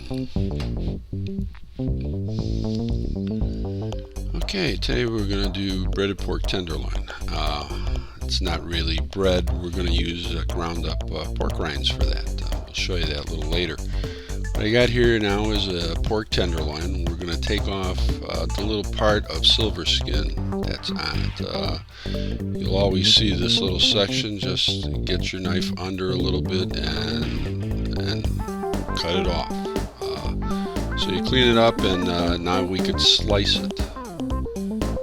Okay, today we're going to do breaded pork tenderloin. It's not really bread. We're going to use ground up pork rinds for that. I'll show you that a little later. What I got here now is a pork tenderloin. We're going to take off the little part of silver skin that's on it. You'll always see this little section. Just get your knife under a little bit and cut it off. So you clean it up, and now we could slice it.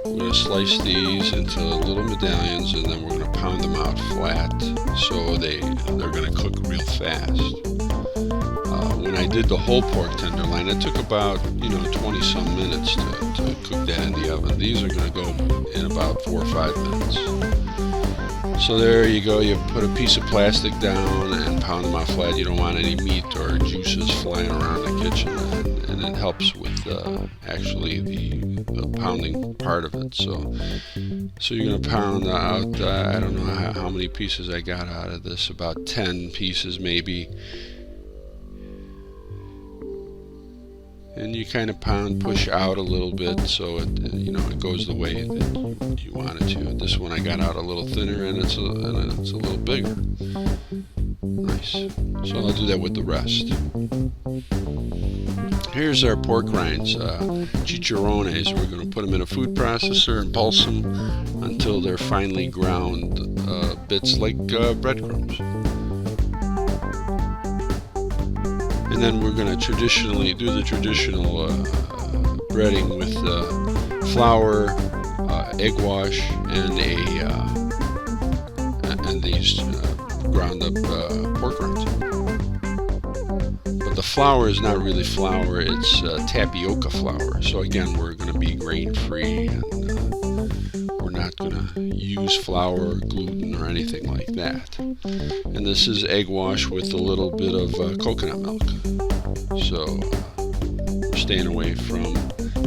We're going to slice these into little medallions, and then we're going to pound them out flat so they're going to cook real fast. When I did the whole pork tenderloin, it took about 20-some minutes to cook that in the oven. These are going to go in about 4 or 5 minutes. So there you go. You put a piece of plastic down and pound them out flat. You don't want any meat or juices flying around the kitchen, and it helps with actually the pounding part of it. So you're going to pound out, I don't know how many pieces I got out of this, about 10 pieces maybe. And you kind of push out a little bit so it goes the way that you want it to. This one I got out a little thinner, and it's a little bigger. Nice. So I'll do that with the rest. Here's our pork rinds, chicharrones. We're going to put them in a food processor and pulse them until they're finely ground bits like breadcrumbs. And then we're going to do the traditional breading with flour, egg wash, and these ground up pork rinds. But the flour is not really flour; it's tapioca flour. So again, we're going to be grain free, and we're not going to use flour or gluten or anything like that. And this is egg wash with a little bit of coconut milk. So we're staying away from,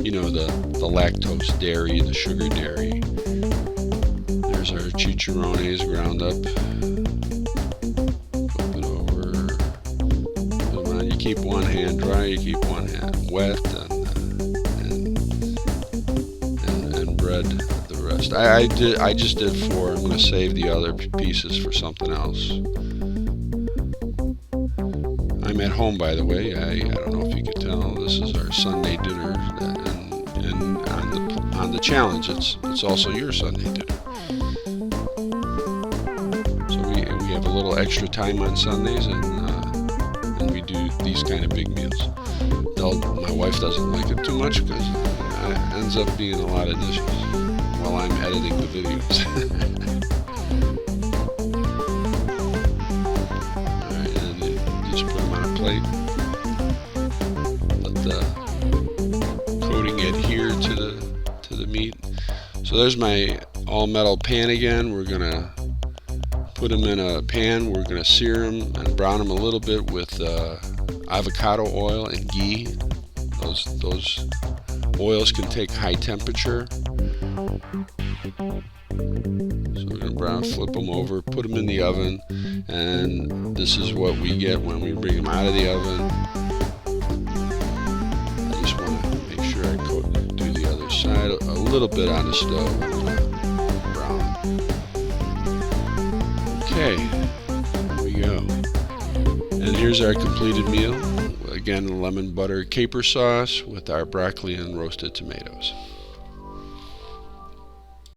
the lactose dairy, the sugar dairy. There's our chicharrones ground up. Flip it over. Put them on. You keep one hand dry, you keep one hand wet, and bread the rest. I just did 4. I'm going to save the other pieces for something else. I'm at home, by the way. I don't know if you could tell. This is our Sunday dinner, and on the challenge, it's also your Sunday dinner. So we have a little extra time on Sundays, and we do these kind of big meals. My wife doesn't like it too much because it ends up being a lot of dishes while I'm editing the videos. Plate. Let the coating adhere to the meat. So there's my all metal pan again. We're gonna put them in a pan. We're gonna sear them and brown them a little bit with avocado oil and ghee. Those oils can take high temperature. So we're going to flip them over, put them in the oven, and this is what we get when we bring them out of the oven. I just want to make sure I do the other side a little bit on the stove. Brown. Okay, there we go. And here's our completed meal. Again, lemon butter caper sauce with our broccoli and roasted tomatoes.